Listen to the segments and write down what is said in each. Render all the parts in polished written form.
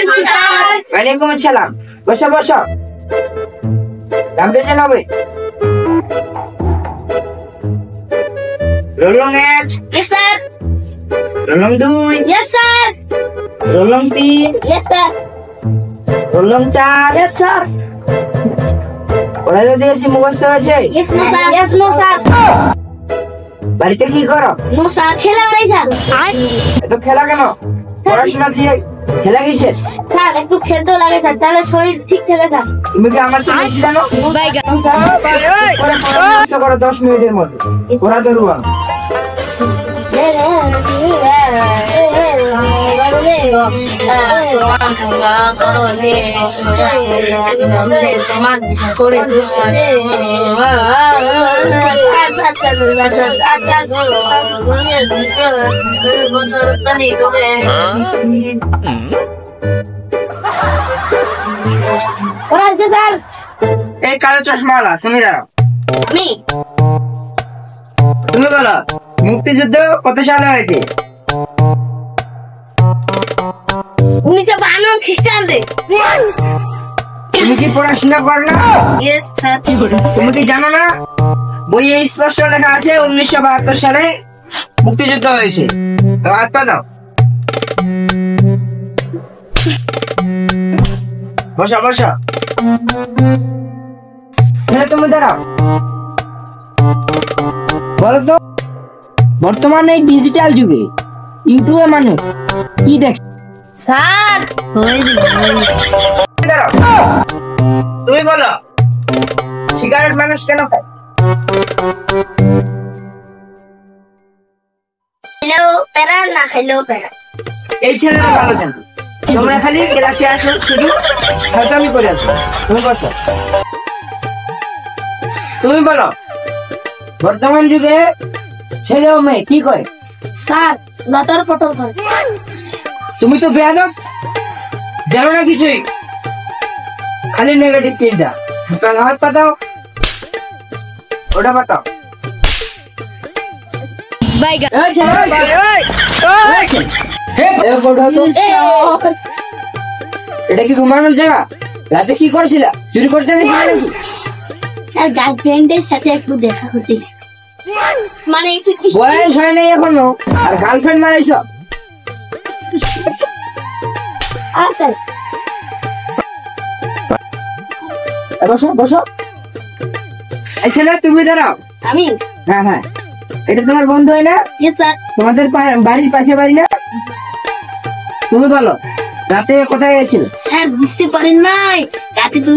ওয়ালাইকুম আসসালাম। বসো বসো। নামটা জানাবে? রোল নং 1। Yes, sir. রোল নং 2। Yes, sir. রোল নং 3। Yes, sir. রোল নং 4। Yes, sir. কলেজে দিয়েছি মুখস্থ হয়েছে? Yes, no, sir. Yes, no, sir. বাড়িতে কি করো? No, sir. খেলা বাড়ি স্যার। এত খেলা কেন? পড়াশোনা দিয়ে খেলা কিসের? স্যার একটু খেলতে লাগে স্যার, তাহলে শরীর ঠিক থাকে স্যার। তুমি কি আমার থেকে বেশি জানো? মুখস্থ করো 10 মিনিটের মধ্যে। পড়া ধরুয়া। এই কালো চশমাওয়ালা, তুমি দাঁড়াও। তুমি বলো, মুক্তিযুদ্ধ কত সালে হয়েছে? 1952 খ্রিস্টাব্দে। তুমি কি পড়াশোনা করো না? Yes, sir. তুমি কি জানো না বইয়ে স্পষ্ট লেখা আছে 1972 সালে মুক্তিযুদ্ধ হয়েছে? তো হাত পা দাও। বসো বসো। তুমি দাঁড়াও। বলো তো, বর্তমানে এই ডিজিটাল যুগে ইউটিউবে মানুষ কি দেখে? স্যার দাঁড়াও। তুমি বলো, সিগারেট মানুষ কেন খায়? খেলেও প্যারা, না খেলেও প্যারা। এই ছেলেটা ভালো জানো, তোমরা খালি ক্লাসে আসো, শুধু হয়তো আমি করে আসবো। তুমি বসো। তুমি বলো, বর্তমান যুগে ছেলে ও মেয়ে কি করে? স্যার লটার পটল করে। তুমি তো বেয়াদব, জানো না কিছুই, খালি নেগেটিভ চিন্তা। হাত পাতাও, ওটা পাতাও। এই ছেলে, এটা কি ঘুমানোর জায়গা? রাতে কি করছিল? চুরি করতে গেছিল নাকি? স্যার গার্লফ্রেন্ডের সাথে একটু দেখা করতে, মানে একটু বয়স হয় নাই এখনো আর গার্লফ্রেন্ড মারাইছ? স্যার বসো বসো। এই ছেলে, তুমি দাঁড়াও। আমি? হ্যাঁ হ্যাঁ, এটা তোমার বন্ধু হয় না? Yes, sir. তোমাদের বাড়ির পাশে বাড়ি না? তুমি বলো, রাতে কোথায় গেছিল? হ্যাঁ বুঝতে পারেন নাই, রাতে তুই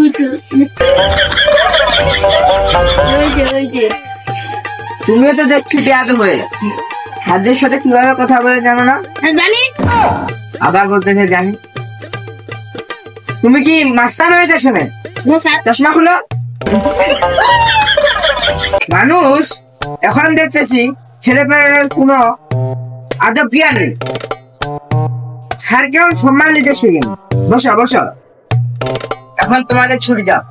ওই যে তুমিও তো দেখছি বেয়াদব হয়ে যাচ্ছি। সাধ্যের সাথে কিভাবে কথা বলে জানো না? হ্যাঁ জানি। আবার বলতেছে জানি। তুমি কি মাস্তান হয়ে গেছো? No sir. চশমা খুলো। মানুষ এখন দেখতেছি ছেলে পেলের কোনো আদব জ্ঞান নেই। স্যারকেও সম্মান দিতে শিখেন। বসো বসো। এখন তোমাদের ছুটি যাও।